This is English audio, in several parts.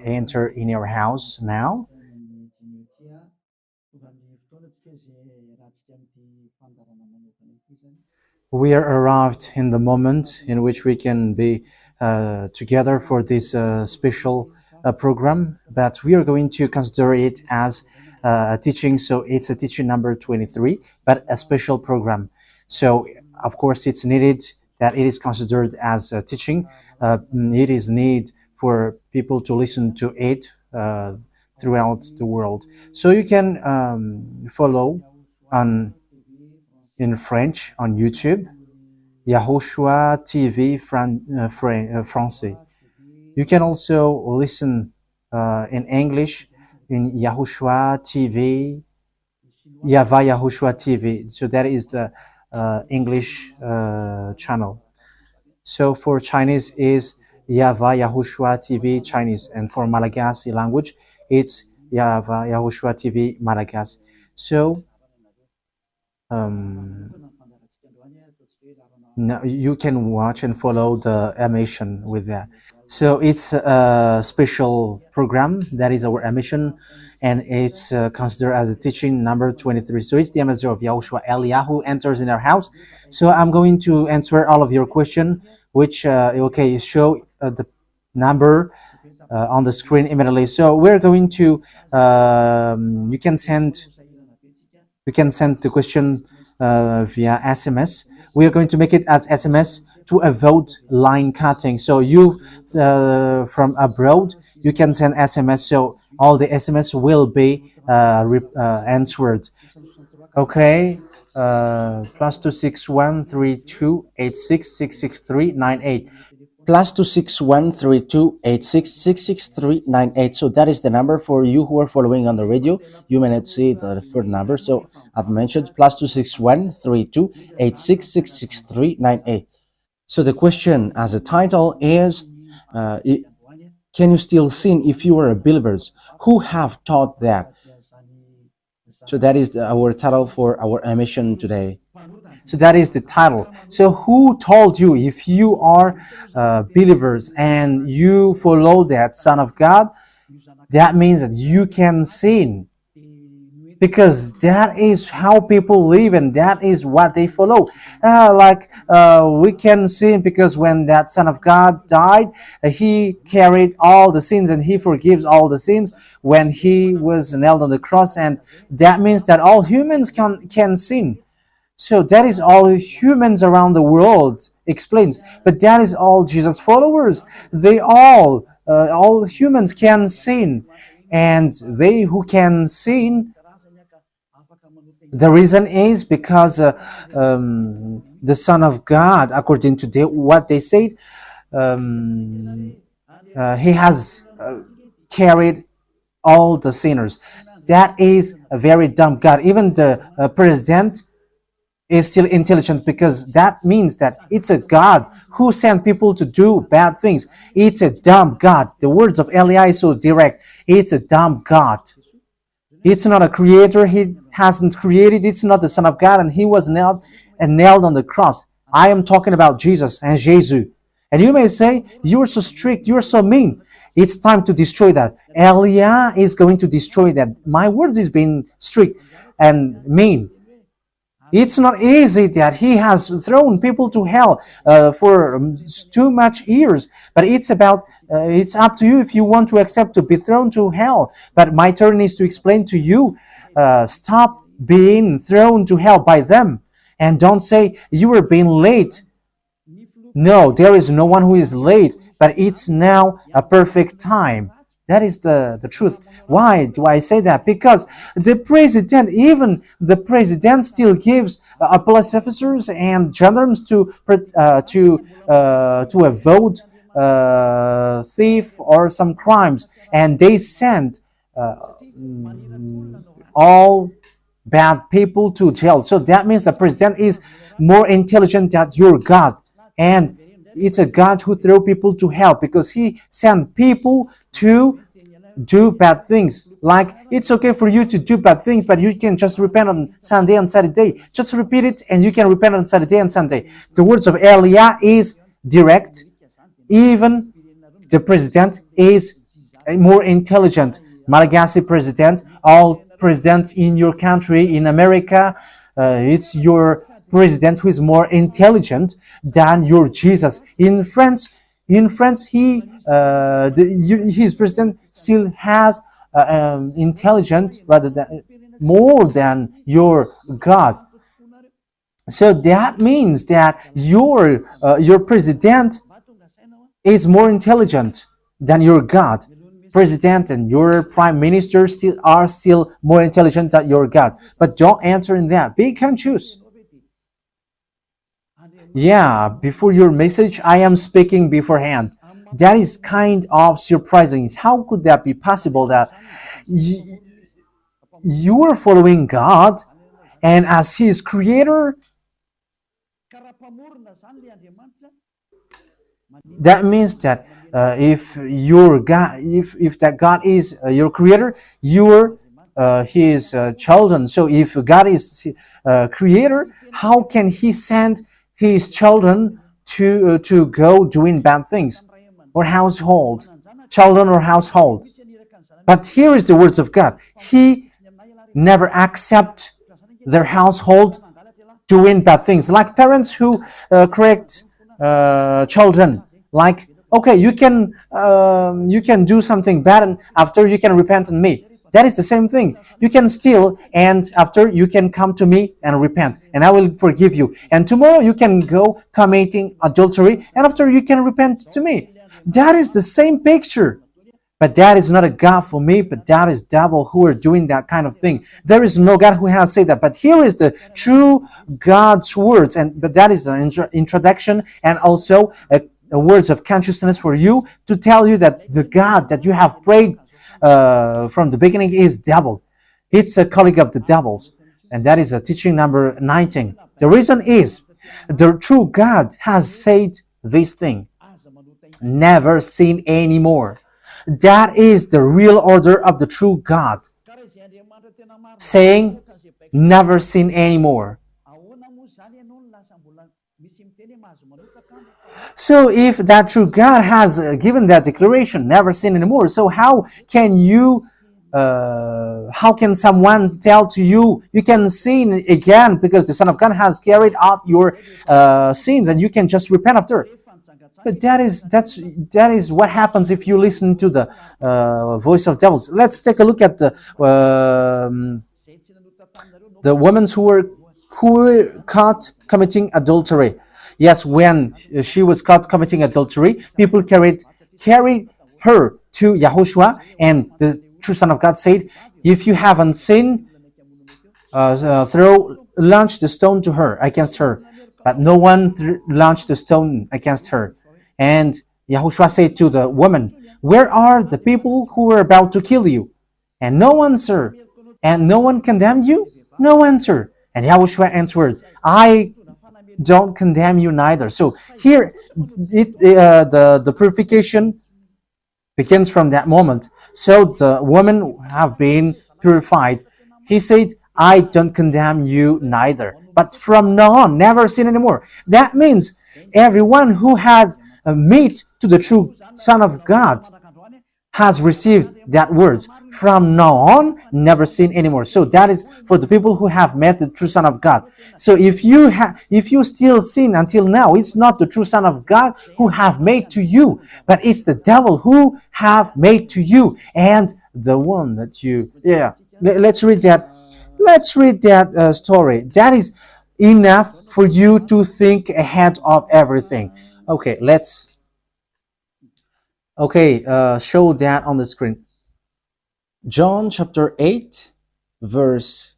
enter in your house now. We are arrived in the moment in which we can be together for this special program, but we are going to consider it as a teaching. So it's a teaching number 23, but a special program. So of course it's needed that it is considered as a teaching. It is need for people to listen to it throughout the world. So you can follow on in French on YouTube, YAHOSHUAH TV Français. You can also listen in English in YAHOSHUAH TV, YAHVAH YAHOSHUAH TV. So that is the English channel. So for Chinese is YAHVAH YAHOSHUAH TV Chinese, and for Malagasy language it's YAHVAH YAHOSHUAH TV Malagasy. So now you can watch and follow the emission with that. So it's a special program that is our emission, and it's considered as a teaching number 23. So it's the ambassador of Yahushua Eliyahu enters in our house. So I'm going to answer all of your question, which okay, show the number on the screen immediately. So we're going to you can send the question via SMS. We are going to make it as SMS to avoid line cutting. So you from abroad, you can send SMS. So all the SMS will be answered. Okay. +2613286666398. +2613286666398. So that is the number for you who are following on the radio. You may not see the third number, so I've mentioned +2613286666398. So the question as a title is, can you still sin if you are believers? Who have taught that? So that is our title for our emission today. So that is the title. So who told you if you are believers and you follow that Son of God, that means that you can sin? Because that is how people live and that is what they follow. We can sin because when that Son of God died, he carried all the sins and he forgives all the sins when he was nailed on the cross, and that means that all humans can sin. So that is all humans around the world explains. But that is all Jesus followers. They all humans can sin, and they who can sin, the reason is because the Son of God, according to what they said, he has carried all the sinners. That is a very dumb God. Even the president is still intelligent, because that means that it's a God who sent people to do bad things. It's a dumb God. The words of Eli is so direct. It's a dumb God. It's not a creator. He hasn't created. It's not the Son of God, and he was nailed on the cross. I am talking about Jesus and Jesus. And you may say, you're so strict, you're so mean. It's time to destroy that. Elia is going to destroy that. My words is being strict and mean. It's not easy that he has thrown people to hell for too much years. But it's up to you if you want to accept to be thrown to hell. But my turn is to explain to you, stop being thrown to hell by them. And don't say you were being late. No, there is no one who is late, but it's now a perfect time. That is the truth. Why do I say that? Because even the president still gives police officers and gendarmes to avoid thief or some crimes, and they send all bad people to jail. So that means the president is more intelligent than your God, and it's a God who throw people to hell because he sent people to do bad things. Like, it's okay for you to do bad things, but you can just repent on Sunday and Saturday. Just repeat it and you can repent on Saturday and Sunday. The words of Elia is direct. Even The president is more intelligent. Malagasy president, all presidents in your country, in America, it's your president who is more intelligent than your Jesus. In France, his president still has intelligent rather than more than your God. So that means that your president is more intelligent than your God. President and your prime minister are still more intelligent than your God. But don't answer in that. Be conscious. Yeah, before your message, I am speaking beforehand. That is kind of surprising. How could that be possible that you are following God and as His creator, that means that if your God, if that God is your creator, you're His children. So if God is creator, how can He send His children to go doing bad things or household, children or household? But here is the words of God. He never accept their household doing bad things, like parents who correct children. Like, okay, you can do something bad, and after you can repent on me. That is the same thing. You can steal, and after you can come to me and repent, and I will forgive you. And tomorrow you can go committing adultery, and after you can repent to me. That is the same picture. But that is not a God for me, but that is devil who are doing that kind of thing. There is no God who has said that. But here is the true God's words, but that is an introduction and also a words of consciousness for you to tell you that the God that you have prayed from the beginning is devil. It's a colleague of the devils. And that is a teaching number 19. The reason is the true God has said this thing. Never sin anymore. That is the real order of the true God, saying never sin anymore. So if that true God has given that declaration, never sin anymore, so how can someone tell to you, you can sin again because the Son of God has carried out your sins and you can just repent after? But that is what happens if you listen to the voice of devils. Let's take a look at the women who were caught committing adultery. Yes, when she was caught committing adultery, people carried her to YAHOSHUAH, and the true Son of God said, "If you haven't sinned, launch the stone to her against her." But no one launched the stone against her. And YAHOSHUAH said to the woman, "Where are the people who were about to kill you?" And no answer. And no one condemned you? No answer. And YAHOSHUAH answered, "I don't condemn you neither." So here, the purification begins from that moment. So the women have been purified. He said, "I don't condemn you neither. But from now on, never sin anymore." That means everyone who has meet to the true Son of God has received that words. From now on, never sin anymore. So that is for the people who have met the true Son of God. So if you still sin until now, it's not the true Son of God who have made to you, but it's the devil who have made to you. And the one that let's read that. Let's read that story. That is enough for you to think ahead of everything. Okay, show that on the screen. John chapter 8, verse.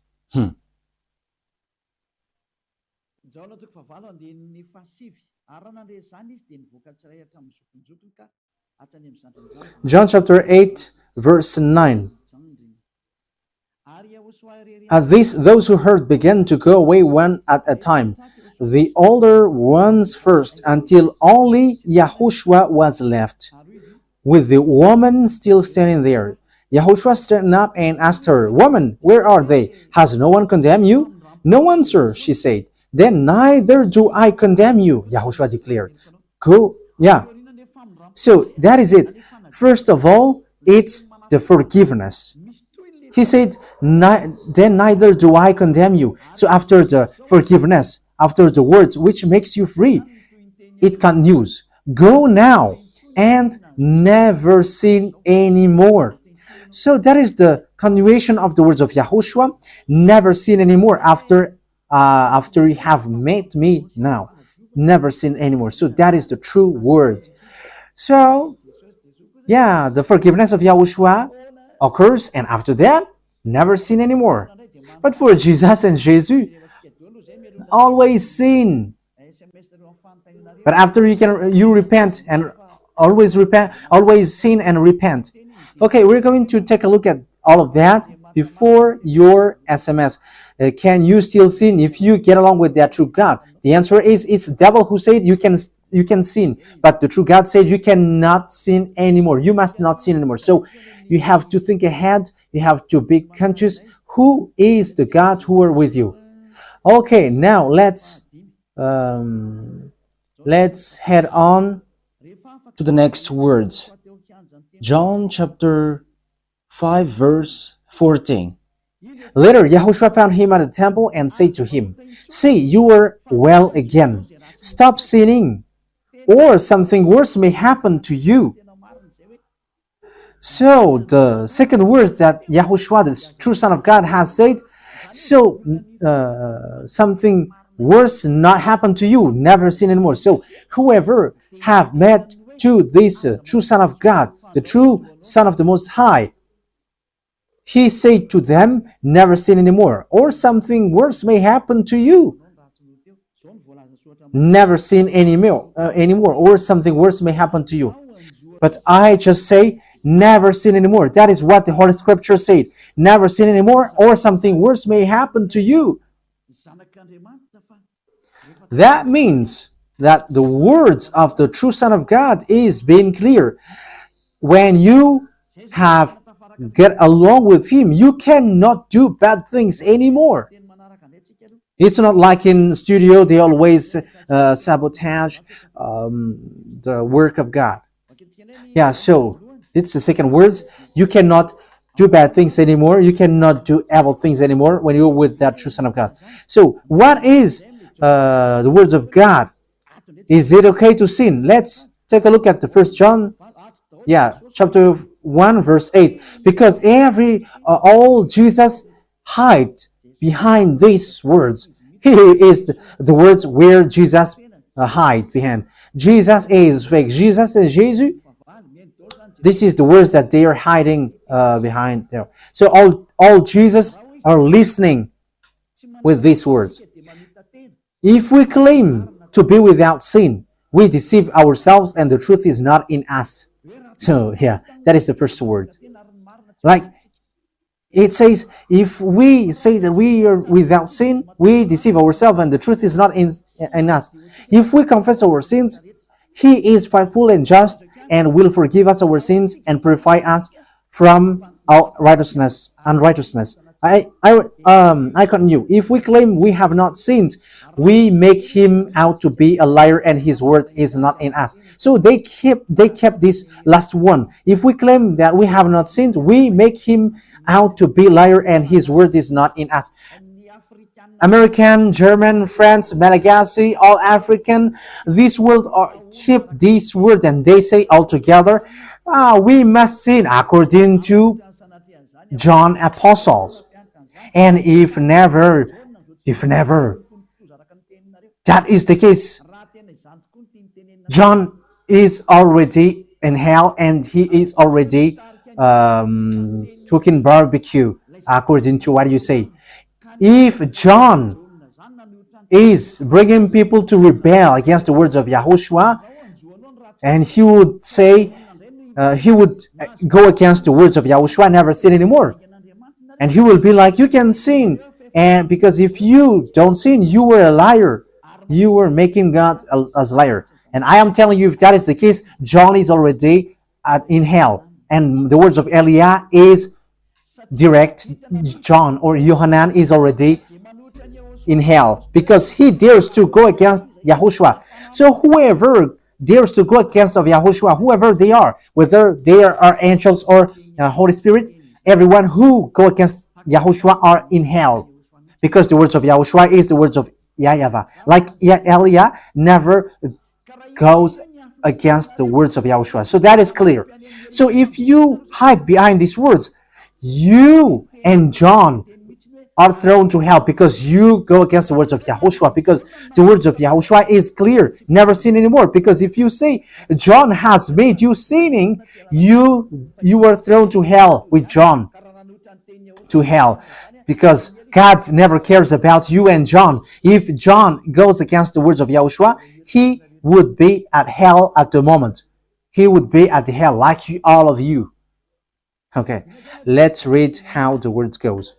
John chapter 8, verse 9. At this, those who heard began to go away one at a time, the older ones first, until only YAHOSHUAH was left, with the woman still standing there. YAHOSHUAH stood up and asked her, "Woman, where are they? Has no one condemned you?" "No one, sir," she said. "Then neither do I condemn you," YAHOSHUAH declared. Go, So that is it. First of all, it's the forgiveness. He said, then neither do I condemn you. So after the forgiveness, after the words which makes you free, it continues. Go now and never sin anymore. So that is the continuation of the words of Yahushua. Never sin anymore after you have met me now. Never sin anymore. So that is the true word. So yeah, the forgiveness of Yahushua occurs, and after that, never sin anymore. But for Jesus and Jesus, always sin. But after you repent and always sin and repent. Okay, we're going to take a look at all of that before your SMS. Can you still sin if you get along with that true God? The answer is it's the devil who said you can sin, but the true God said you cannot sin anymore. You must not sin anymore. So you have to think ahead. You have to be conscious. Who is the God who are with you? Okay, now let's head on to the next words. John chapter 5 verse 14. Later, Yahushua found him at the temple and said to him, "See, you are well again. Stop sinning, or something worse may happen to you." So the second words that Yahushua, the true Son of God, has said, so something worse not happen to you, never sin anymore. So whoever have met to this true Son of God, the true Son of the Most High, he said to them, never sin anymore, or something worse may happen to you. Never sin anymore, or something worse may happen to you. But I just say, never sin anymore. That is what the Holy Scripture said. Never sin anymore, or something worse may happen to you. That means that the words of the true Son of God is being clear. When you have get along with him, you cannot do bad things anymore. It's not like in studio they always sabotage the work of God. Yeah, so it's the second words. You cannot do bad things anymore. You cannot do evil things anymore when you're with that true Son of God. So what is the words of God? Is it okay to sin? Let's take a look at the First John, chapter 1 verse 8. Because all Jesus hide behind these words. Here is the words where Jesus hide behind. Jesus is fake. Jesus is Jesus. This is the words that they are hiding behind there. So all Jesus are listening with these words. If we claim to be without sin, we deceive ourselves and the truth is not in us. So yeah, that is the first word. Like it says, if we say that we are without sin, we deceive ourselves and the truth is not in us. If we confess our sins, he is faithful and just and will forgive us our sins and purify us from our unrighteousness. I continue. If we claim we have not sinned, we make him out to be a liar, and his word is not in us. So they kept this last one. If we claim that we have not sinned, we make him out to be liar, and his word is not in us. American, German, French, Malagasy, all African, this world keep this word, and they say all together, we must sin according to John Apostles. And if never, that is the case, John is already in hell and he is already cooking barbecue, according to what you say. If John is bringing people to rebel against the words of Yahushua, and he would say, he would go against the words of Yahushua, never sin anymore. And he will be like, you can sin. And because if you don't sin, you were a liar. You were making God as a liar. And I am telling you, if that is the case, John is already in hell. And the words of Eliah is direct. John or Yohanan is already in hell because he dares to go against Yahushua. So whoever dares to go against of Yahushua, whoever they are, whether they are angels or Holy Spirit, everyone who go against Yahushua are in hell, because the words of Yahushua is the words of YAHVAH. Like Elia never goes against the words of Yahushua. So that is clear. So if you hide behind these words, you and John are thrown to hell because you go against the words of Yahushua, because the words of Yahushua is clear, never sin anymore. Because if you say John has made you sinning, you are thrown to hell with John, to hell, because God never cares about you and John. If John goes against the words of Yahushua, he would be at hell at the moment. He would be at the hell like you, all of you. Okay, let's read how the words goes.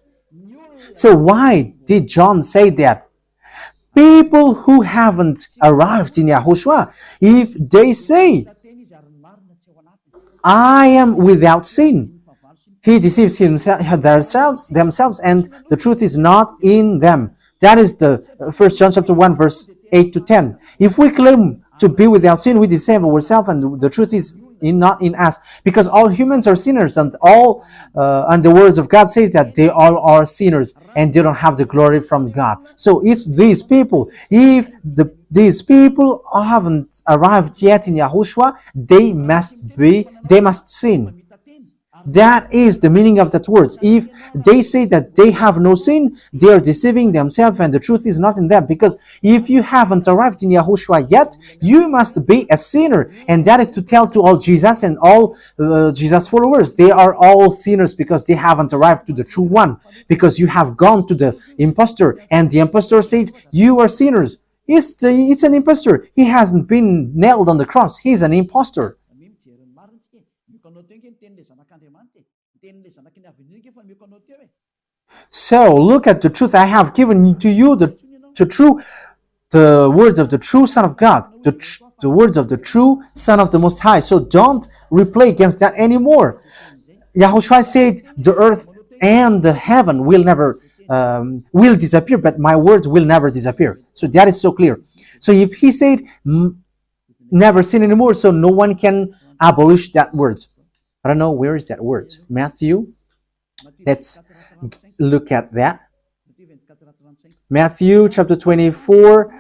So why did John say that? People who haven't arrived in Yahushua, if they say, I am without sin, he deceives themselves, and the truth is not in them. That is the 1 John chapter 1, verse 8 to 10. If we claim to be without sin, we deceive ourselves, and the truth is not in us, because all humans are sinners, and and the words of God says that they all are sinners and they don't have the glory from God. So it's these people. If these people haven't arrived yet in Yahushua, they must sin. That is the meaning of that words. If they say that they have no sin, they are deceiving themselves, and the truth is not in them. Because if you haven't arrived in Yahushua yet, you must be a sinner. And that is to tell to all Jesus and all Jesus followers. They are all sinners because they haven't arrived to the true one. Because you have gone to the impostor, and the impostor said, you are sinners. It's an impostor. He hasn't been nailed on the cross. He's an impostor. So look at the truth I have given to you, the words of the true Son of God, the words of the true Son of the Most High. So don't replay against that anymore. Yahushua said the earth and the heaven will never will disappear, but my words will never disappear. So that is so clear. So if he said never sin anymore, so no one can abolish that words. I don't know, where is that word? Matthew. Let's look at that. Matthew chapter 24,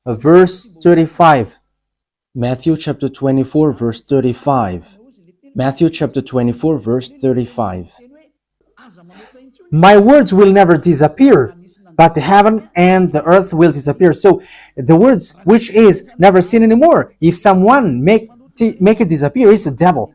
verse 35. Matthew chapter 24, verse 35. Matthew chapter 24, verse 35. My words will never disappear, but the heaven and the earth will disappear. So the words which is never sin anymore, if someone make it disappear, it's the devil.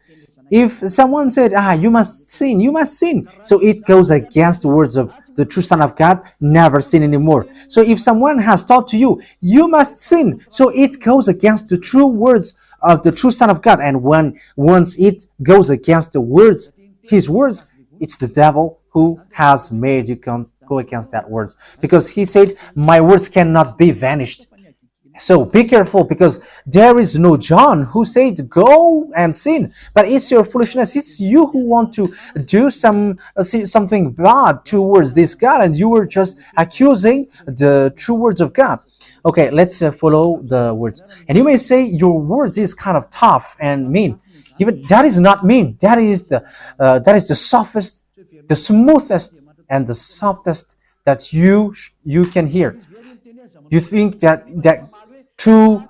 If someone said, you must sin, you must sin. So it goes against the words of the true Son of God, never sin anymore. So if someone has taught to you, you must sin. So it goes against the true words of the true Son of God. And once it goes against the words, his words, it's the devil who has made you go against that words. Because he said, my words cannot be vanished. So be careful, because there is no John who said go and sin, but it's your foolishness. It's you who want to do something bad towards this God, and you were just accusing the true words of God. Okay, let's follow the words. And you may say your words is kind of tough and mean. Even that is not mean. That is the softest, the smoothest, and the softest that you can hear. You think that true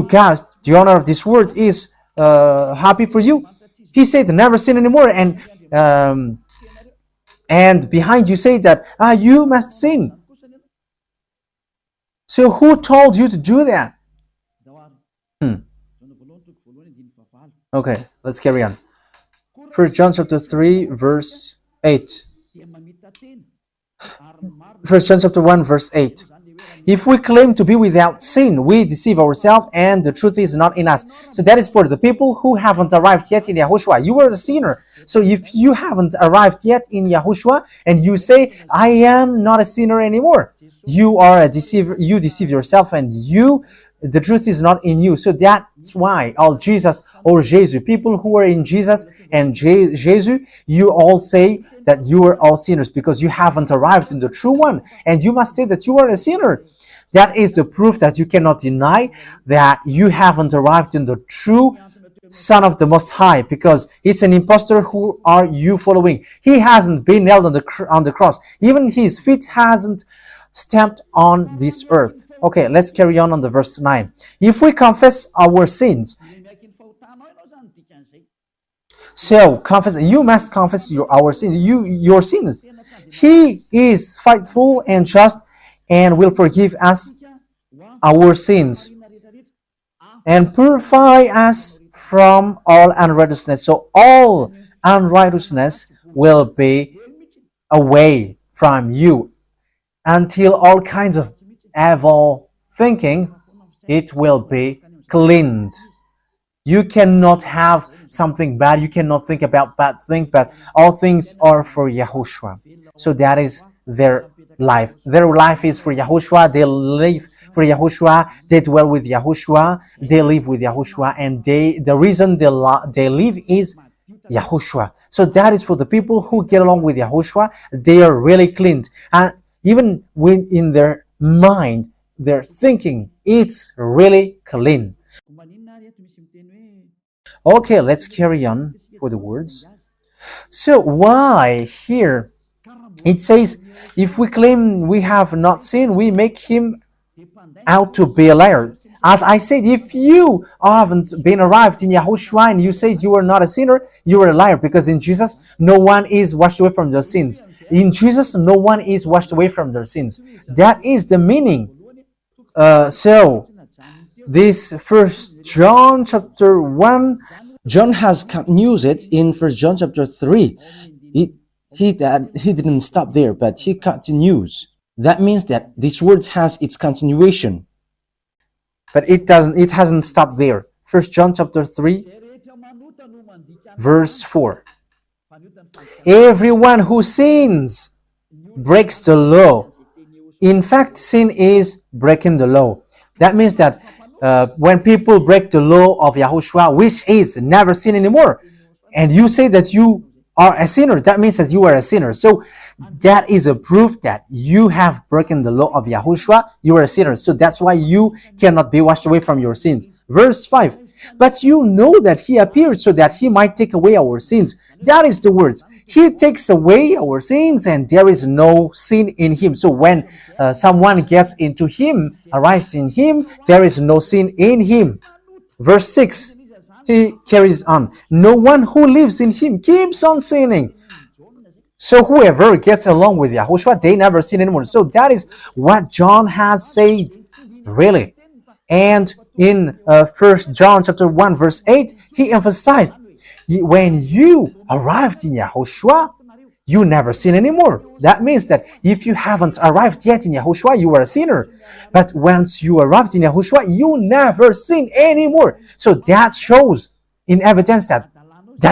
God, the owner of this word, is happy for you. He said never sin anymore, and behind you say that you must sin. So who told you to do that? Okay, let's carry on. 1 John chapter 3, verse 8. 1 John chapter 1, verse 8. If we claim to be without sin, we deceive ourselves, and the truth is not in us. So that is for the people who haven't arrived yet in Yahushua. You are a sinner. So if you haven't arrived yet in Yahushua, and you say, I am not a sinner anymore, you are a deceiver. You deceive yourself, and the truth is not in you. So that's why all Jesus or Jesus, people who are in Jesus and Jesus, you all say that you are all sinners, because you haven't arrived in the true one, and you must say that you are a sinner. That is the proof that you cannot deny that you haven't arrived in the true Son of the Most High, because it's an impostor. Who are you following? He hasn't been nailed on the cross. Even his feet hasn't stamped on this earth. Okay, let's carry on the verse 9. If we confess our sins, so confess, you must confess our sins, your sins. He is faithful and just and will forgive us our sins and purify us from all unrighteousness. So all unrighteousness will be away from you until all kinds of evil thinking, it will be cleaned. You cannot have something bad. You cannot think about bad things, but all things are for Yahushua. So that is their life. Their life is for Yahushua. They live for Yahushua. They dwell with Yahushua. They live with Yahushua. And the reason they live is Yahushua. So that is for the people who get along with Yahushua. They are really cleaned. And even when in their mind, their thinking, it's really clean. Okay, let's carry on for the words. So why here it says, if we claim we have not sinned, we make him out to be a liar. As I said, if you haven't been arrived in Yahushua and you said you are not a sinner, you are a liar, because in Jesus no one is washed away from their sins. In Jesus no one is washed away from their sins. That is the meaning. So this First John chapter 1, John has continued it in First John chapter 3. He didn't stop there, but he continues. That means that this word has its continuation. But it hasn't stopped there. First John chapter 3, verse 4. Everyone who sins breaks the law. In fact, sin is breaking the law. That means that when people break the law of Yahushua, which is never sin anymore, and you say that you are a sinner, that means that you are a sinner. So that is a proof that you have broken the law of Yahushua. You are a sinner. So that's why you cannot be washed away from your sins. Verse 5. But you know that he appeared so that he might take away our sins. That is the words. He takes away our sins and there is no sin in him. So when someone gets into him, arrives in him, there is no sin in him. Verse 6. He carries on. No one who lives in him keeps on sinning. So whoever gets along with Yahushua, they never sin anymore. So that is what John has said, really. And in 1 John chapter 1 verse 8, he emphasized, when you arrived in Yahushua, you never sin anymore. That means that if you haven't arrived yet in Yahushua, you are a sinner. But once you arrived in Yahushua, you never sin anymore. So that shows in evidence that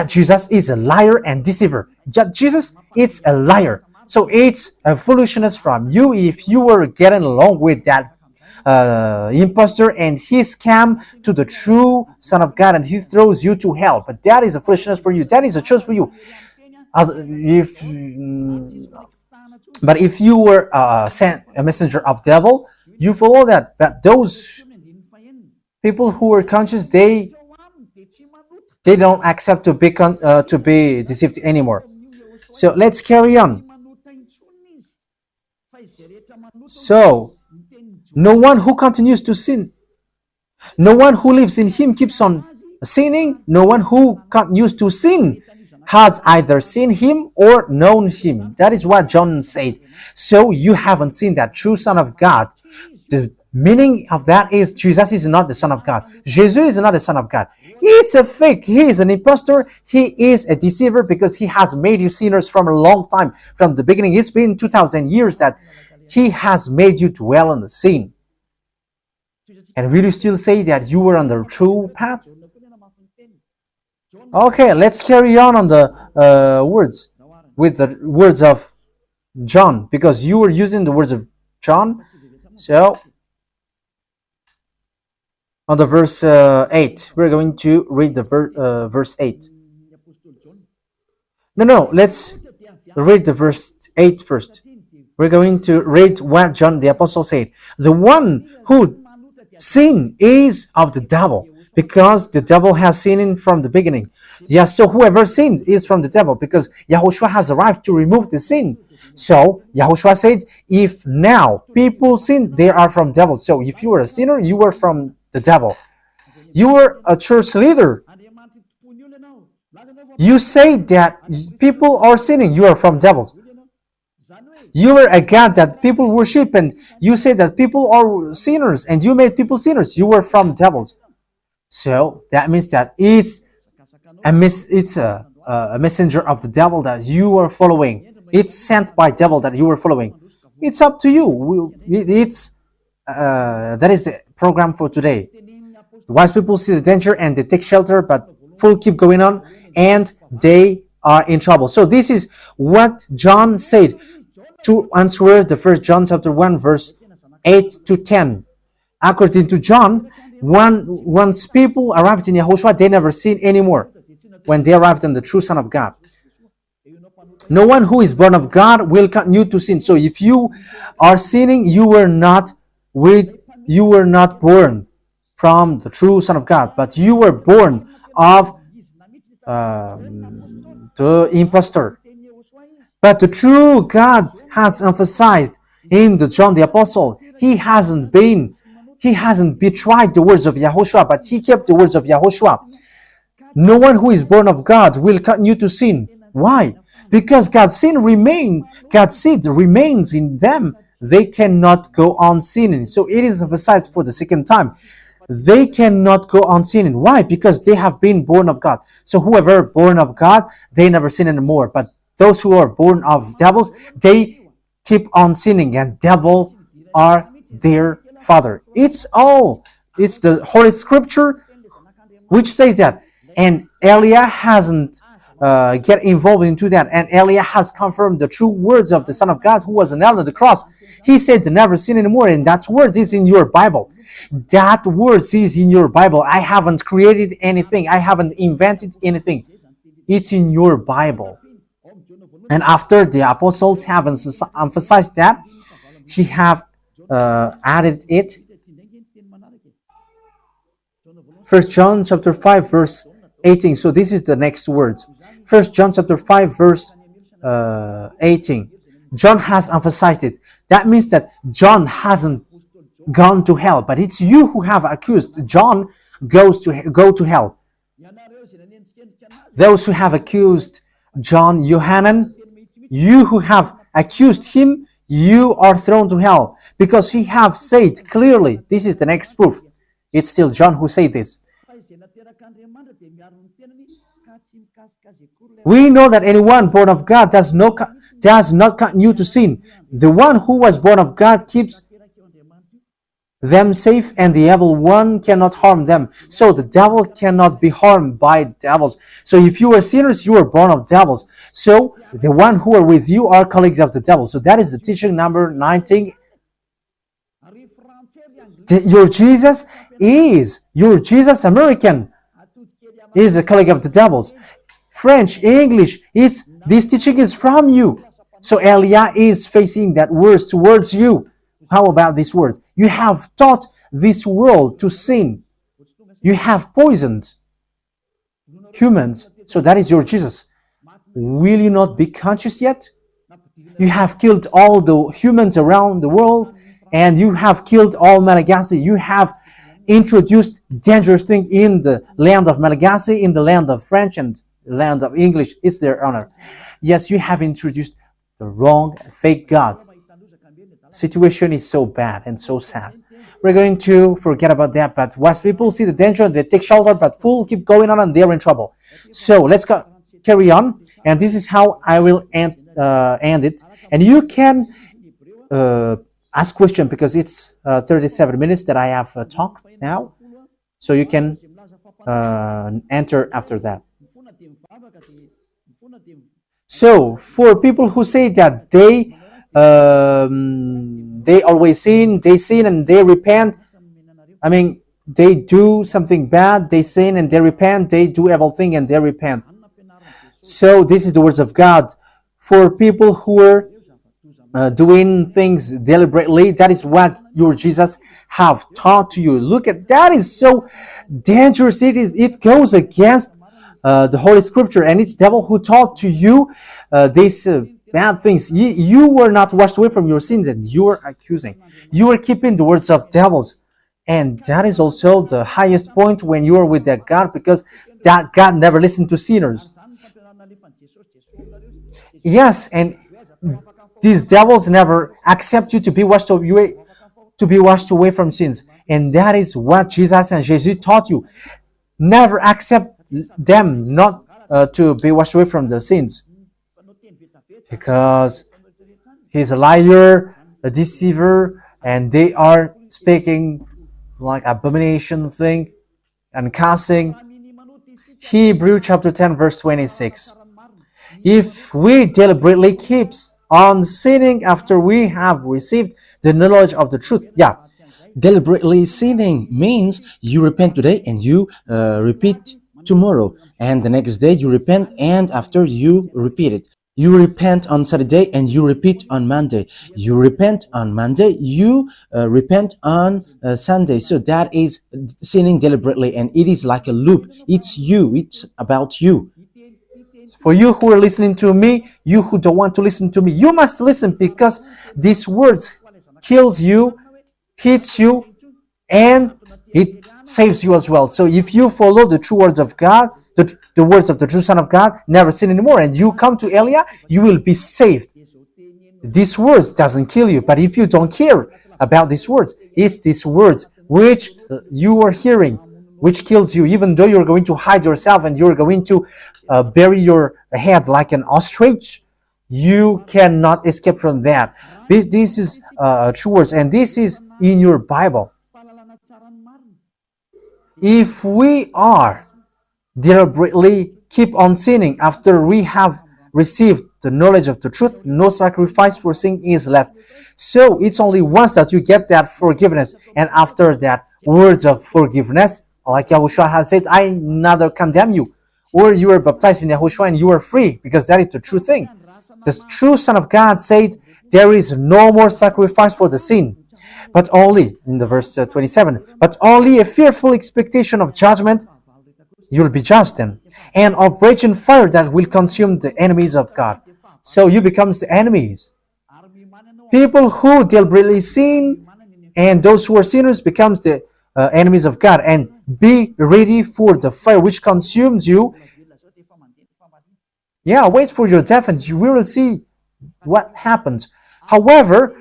Jesus is a liar and deceiver. Jesus is a liar. So it's a foolishness from you if you were getting along with that impostor and he scam to the true Son of God and he throws you to hell. But that is a foolishness for you. That is a choice for you. But if you were sent a messenger of devil, you follow that. But those people who are conscious, they don't accept to be deceived anymore. So let's carry on. So no one who continues to sin, no one who lives in him keeps on sinning. No one who continues to sin has either seen him or known him. That is what John said. So you haven't seen that true Son of God. The meaning of that is Jesus is not the Son of God. Jesus is not the Son of God. It's a fake. He is an impostor. He is a deceiver because he has made you sinners from a long time. From the beginning, it's been 2,000 years that he has made you dwell in the sin. And will you still say that you were on the true path? Okay, let's carry on the words with the words of John, because you were using the words of John. So on the verse 8, we're going to read the verse 8. No, let's read the verse 8 first. We're going to read what John the Apostle said. The one who sin is of the devil, because the devil has sinned from the beginning. Yes, so whoever sinned is from the devil, because YAHOSHUAH has arrived to remove the sin. So YAHOSHUAH said, if now people sin, they are from devil. So if you were a sinner, you were from the devil. You were a church leader. You say that people are sinning, you are from devils. You were a God that people worship, and you say that people are sinners, and you made people sinners, you were from devils. So that means that it's a messenger of the devil that you are following. It's sent by devil that you are following. It's up to you. That is the program for today. The wise people see the danger and they take shelter, but fool keep going on and they are in trouble. So this is what John said to answer the 1 John chapter 1 verse 8 to 10. According to John, once people arrived in YAHOSHUAH, they never sin anymore when they arrived in the true Son of God. No one who is born of God will continue to sin. So if you are sinning, you were not born from the true Son of God, but you were born of the impostor. But the true God has emphasized in the John the Apostle, he hasn't betrayed the words of YAHOSHUAH, but he kept the words of YAHOSHUAH. No one who is born of God will continue to sin. Why? Because God's seed remains in them. They cannot go on sinning. So it is emphasized for the second time. They cannot go on sinning. Why? Because they have been born of God. So whoever born of God, they never sin anymore. But those who are born of devils, they keep on sinning, and devil are their father. It's the Holy Scripture which says that. And Elia hasn't get involved into that. And Elia has confirmed the true words of the Son of God who was nailed on the cross. He said to never sin anymore, and that word is in your Bible. That word is in your Bible. I haven't created anything. I haven't invented anything. It's in your Bible. And after the apostles have emphasized that, he have added it. 1 John chapter 5 verse 18. So this is the next words. 1 John chapter 5 verse 18. John has emphasized it. That means that John hasn't gone to hell, but it's you who have accused John go to hell. Those who have accused John Yohanan, you who have accused him, you are thrown to hell, because he have said clearly. This is the next proof. It's still John who said this. We know that anyone born of God does not continue to sin. The one who was born of God keeps them safe, and the evil one cannot harm them. So the devil cannot be harmed by devils. So if you are sinners, you are born of devils. So the one who are with you are colleagues of the devil. So that is the teaching number 19. Your Jesus American is a colleague of the devils. French, English, this teaching is from you. So Elia is facing that words towards you. How about these words? You have taught this world to sin. You have poisoned humans. So that is your Jesus. Will you not be conscious yet? You have killed all the humans around the world, and you have killed all Malagasy. You have introduced dangerous things in the land of Malagasy, in the land of French, and the land of English. It's their honor. Yes, you have introduced the wrong, fake God. Situation is so bad and so sad. We're going to forget about that, but wise people see the danger, they take shelter, but fools keep going on and they're in trouble. So let's carry on, and this is how I will end it. And you can ask question, because it's 37 minutes that I have talked now, so you can enter after that. So for people who say that they always sin, and they repent. I mean, they do something bad, they sin and they repent, they do everything and they repent. So this is the words of God for people who are doing things deliberately. That is what your Jesus have taught to you. Look at that, is so dangerous. It goes against the Holy Scripture, and it's devil who taught to you these bad things. You were not washed away from your sins, and you are accusing. You are keeping the words of devils, and that is also the highest point when you are with that God, because that God never listened to sinners. Yes, and these devils never accept you to be washed away from sins, and that is what Jesus and Jesus taught you. Never accept them not to be washed away from the sins, because he's a liar, a deceiver, and they are speaking like abomination thing and cussing. Hebrew chapter 10 verse 26. If we deliberately keep on sinning after we have received the knowledge of the truth, Deliberately sinning means you repent today and you repeat tomorrow, and the next day you repent, and after you repeat it. You repent on Saturday and you repeat on Monday. You repent on Monday, you repent on Sunday. So that is sinning deliberately, and it is like a loop. It's you, it's about you. for you who are listening to me, you who don't want to listen to me, you must listen, because these words kills you, hits you, and it saves you as well. So if you follow the true words of God, the words of the true Son of God, never sin anymore, and you come to Elia, you will be saved. These words doesn't kill you, but if you don't care about these words, it's these words which you are hearing, which kills you, even though you're going to hide yourself and you're going to bury your head like an ostrich. You cannot escape from that. This is true words, and this is in your Bible. If we are deliberately keep on sinning after we have received the knowledge of the truth, no sacrifice for sin is left. So it's only once that you get that forgiveness, and after that words of forgiveness, like YAHOSHUAH has said, I neither condemn you, or you are baptized in YAHOSHUAH and you are free, because that is the true thing. The true Son of God said, there is no more sacrifice for the sin, but only, in the verse 27, but only a fearful expectation of judgment. You will be judged then, and of raging fire that will consume the enemies of God. So you become the enemies. People who deliberately sin and those who are sinners becomes the enemies of God. And be ready for the fire which consumes you. Wait for your death and you will see what happens. However,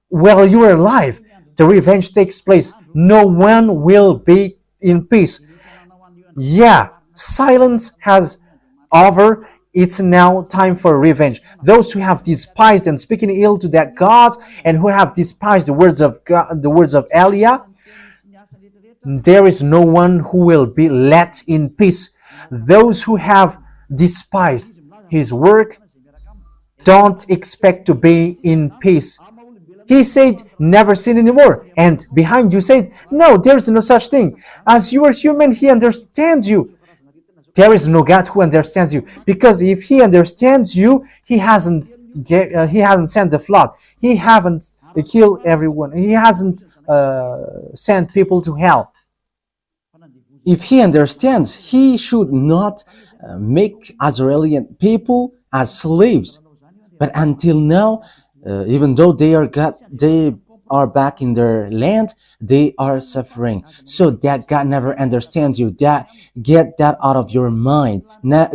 while you are alive, the revenge takes place. No one will be in peace. Silence has over. It's now time for revenge. Those who have despised and speaking ill to that God, and who have despised the words of God, the words of Elia, there is no one who will be let in peace. Those who have despised his work don't expect to be in peace. He said, never sin anymore. And behind you said, no, there is no such thing. As you are human, he understands you. There is no God who understands you. Because if he understands you, he hasn't sent the flood. He hasn't killed everyone. He hasn't sent people to hell. If he understands, he should not make Israeli people as slaves. But until now, even though they are back in their land, they are suffering. So that God never understands you. Get that out of your mind.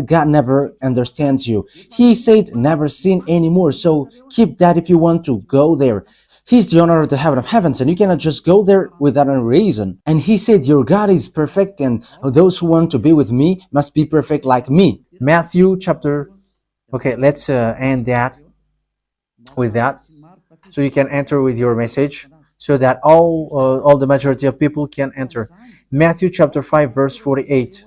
God never understands you. He said never sin anymore. So keep that if you want to go there. He's the owner of the heaven of heavens, and you cannot just go there without a reason. And he said your God is perfect, and those who want to be with me must be perfect like me. Matthew chapter. Okay, let's end that with that, so you can enter with your message, so that all the majority of people can enter. Matthew chapter 5 verse 48.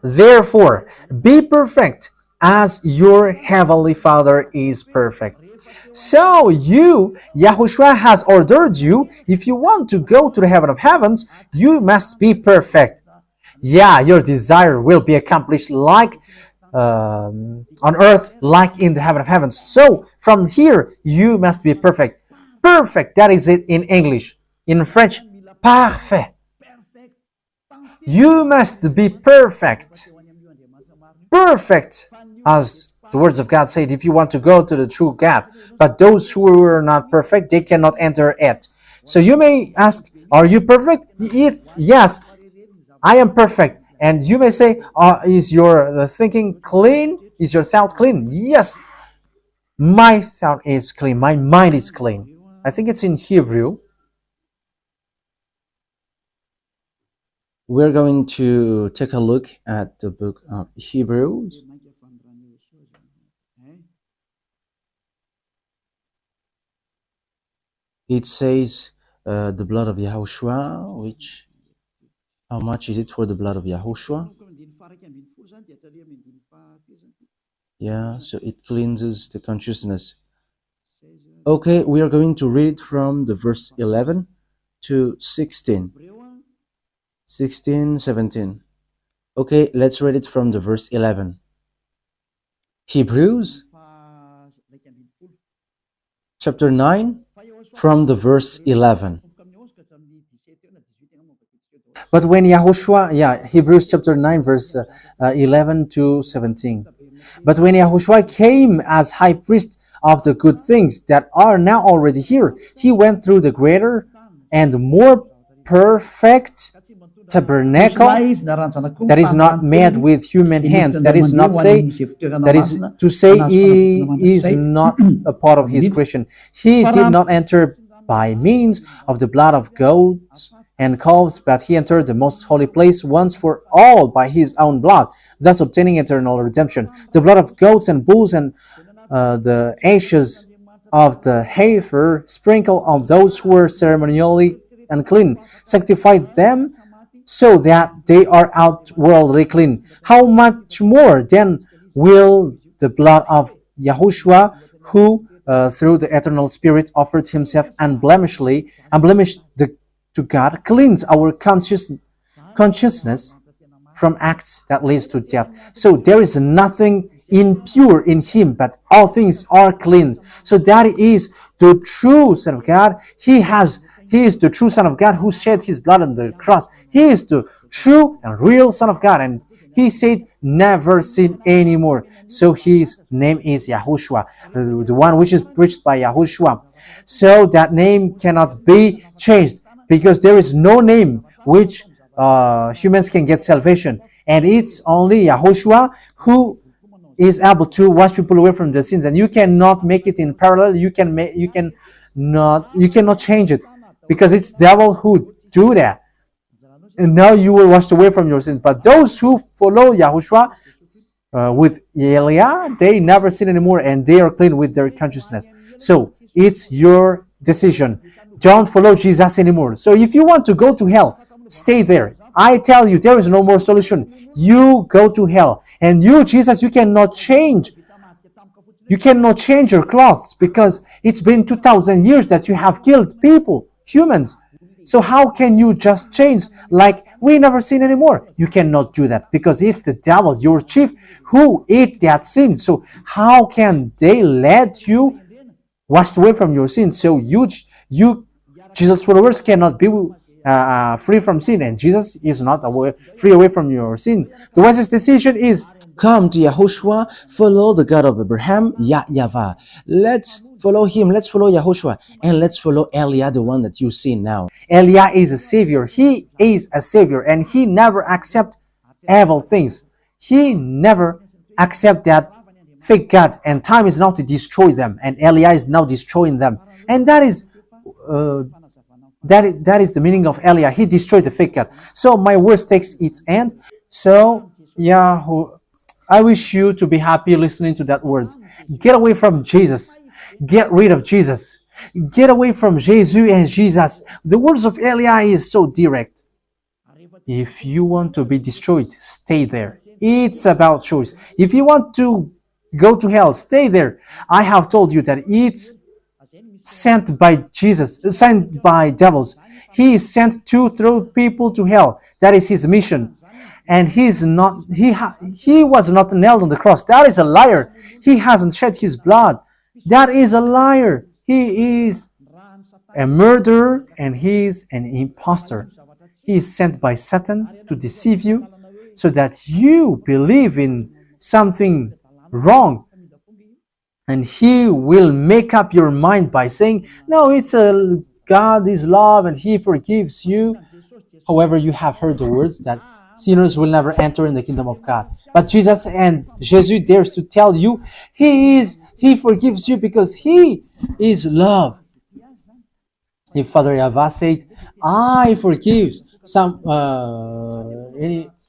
Therefore, be perfect as your heavenly Father is perfect. So YAHOSHUAH has ordered you, if you want to go to the heaven of heavens, you must be perfect. Your desire will be accomplished like on earth like in the heaven of heavens. So from here, you must be perfect. Perfect, that is it in English. In French, parfait. You must be perfect. Perfect, as the words of God said, if you want to go to the true God. But those who are not perfect, they cannot enter it. So you may ask, are you perfect? Yes, I am perfect. And you may say, is your thinking clean? Is your thought clean? Yes, my thought is clean. My mind is clean. I think it's in Hebrew. We're going to take a look at the book of Hebrews. It says the blood of Yahushua, which, how much is it for the blood of Yahushua? Yeah, so it cleanses the consciousness. Okay, we are going to read from the verse 11 to 16. 16, 17. Okay, let's read it from the verse 11. Hebrews chapter 9 from the verse 11. But when Yahushua, Hebrews chapter 9, verse 11 to 17. But when Yahushua came as high priest of the good things that are now already here, he went through the greater and more perfect tabernacle that is not made with human hands. That is to say he is not a part of his creation. He did not enter by means of the blood of goats and calves, but he entered the most holy place once for all by his own blood, thus obtaining eternal redemption. The blood of goats and bulls and the ashes of the heifer sprinkled on those who were ceremonially unclean sanctified them so that they are outwardly clean. How much more then will the blood of Yahushua, who through the eternal Spirit offered himself unblemished to God, cleanse our consciousness from acts that leads to death. So there is nothing impure in him, but all things are clean. So that is the true Son of God. He is the true Son of God who shed his blood on the cross. He is the true and real Son of God. And he said, never sin anymore. So his name is Yahushua, the one which is preached by Yahushua. So that name cannot be changed because there is no name which humans can get salvation. And it's only Yahushua who is able to wash people away from their sins. And you cannot make it in parallel. You cannot change it, because it's devil who do that. And now you will wash away from your sins. But those who follow Yahushua with Elia, they never sin anymore, and they are clean with their consciousness. So it's your decision. Don't follow Jesus anymore. So if you want to go to hell, stay there. I tell you, there is no more solution. You go to hell. And you, Jesus, you cannot change. You cannot change your clothes, because it's been 2,000 years that you have killed people, humans. So how can you just change like we never sin anymore? You cannot do that, because it's the devil, your chief, who ate that sin. So how can they let you washed away from your sin? So you Jesus followers cannot be free from sin, and Jesus is not free away from your sin. The wisest decision is come to Yahushua, follow the God of Abraham, YAHVAH. Let's follow him, let's follow Yahushua, and let's follow Elia, the one that you see now. Elia is a savior. He is a savior, and he never accept evil things. He never accept that fake God, and time is now to destroy them, and Elia is now destroying them. And that is the meaning of Elia. He destroyed the fake God. So my words takes its end. So I wish you to be happy listening to that words. Get away from Jesus. Get rid of Jesus. Get away from Jesus and Jesus. The words of Elia is so direct. If you want to be destroyed, stay there. It's about choice. If you want to go to hell, stay there. I have told you that it's sent by Jesus, sent by devils. He is sent to throw people to hell. That is his mission. and he was not nailed on the cross. That is a liar. He hasn't shed his blood. That is a liar. He is a murderer and he is an impostor. He is sent by Satan to deceive you so that you believe in something wrong, and he will make up your mind by saying, no, it's a God is love and he forgives you. However, you have heard the words that sinners will never enter in the kingdom of God. But Jesus dares to tell you he forgives you because he is love. If Father YAHVAH said, I forgive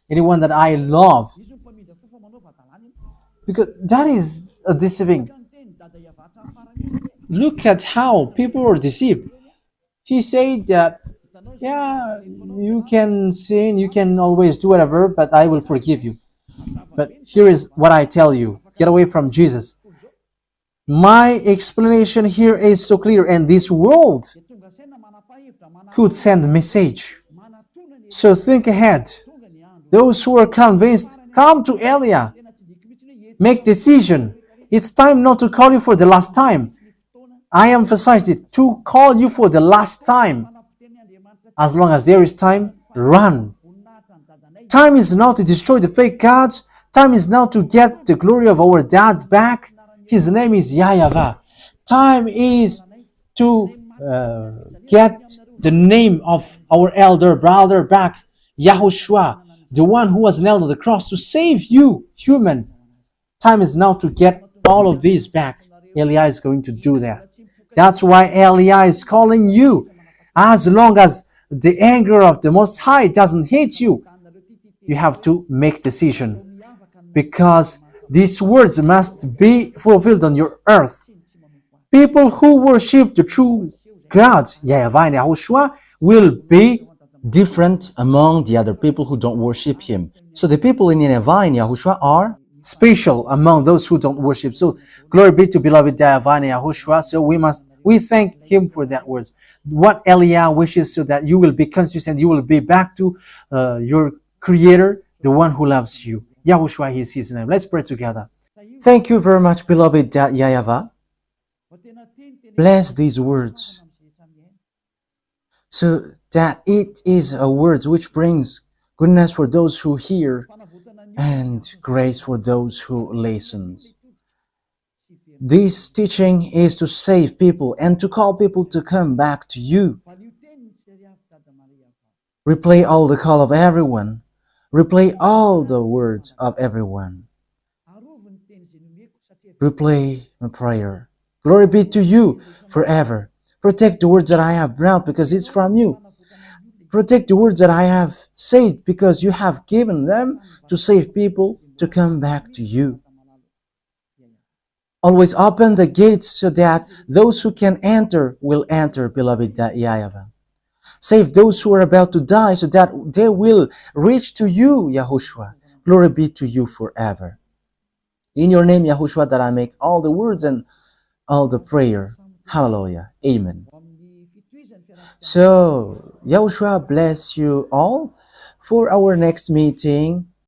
anyone that I love, because that is a deceiving. Look at how people are deceived. He said that, yeah, you can sin, you can always do whatever, but I will forgive you. But here is what I tell you. Get away from Jesus. My explanation here is so clear, and this world could send a message. So think ahead. Those who are convinced, come to Elia. Make decision. It's time not to call you for the last time. I emphasized it, to call you for the last time. As long as there is time, run. Time is now to destroy the fake gods. Time is now to get the glory of our dad back. His name is YAHVAH. Time is to get the name of our elder brother back, YAHOSHUAH, the one who was nailed on the cross to save you, human. Time is now to get all of these back. Elia is going to do that. That's why Elia is calling you. As long as the anger of the Most High doesn't hit you, you have to make decision, because these words must be fulfilled on your earth. People who worship the true God, YAHVAH and YAHOSHUAH, will be different among the other people who don't worship him. So the people in YAHVAH and YAHOSHUAH are special among those who don't worship. So glory be to beloved YAHVAH and YAHOSHUAH. So we thank him for that words. What Elia wishes, so that you will be conscious and you will be back to your Creator, the one who loves you. YAHOSHUAH is his name. Let's pray together. Thank you very much, beloved YAHVAH. Bless these words, so that it is a word which brings goodness for those who hear and grace for those who listen. This teaching is to save people and to call people to come back to you. Replay all the call of everyone. Replay all the words of everyone. Replay my prayer. Glory be to you forever. Protect the words that I have brought, because it's from you. Protect the words that I have said, because you have given them to save people to come back to you. Always open the gates so that those who can enter will enter, beloved YAHVAH. Save those who are about to die so that they will reach to you, YAHOSHUAH. Glory be to you forever. In your name, YAHOSHUAH, that I make all the words and all the prayer. Hallelujah. Amen. So, YAHOSHUAH bless you all for our next meeting.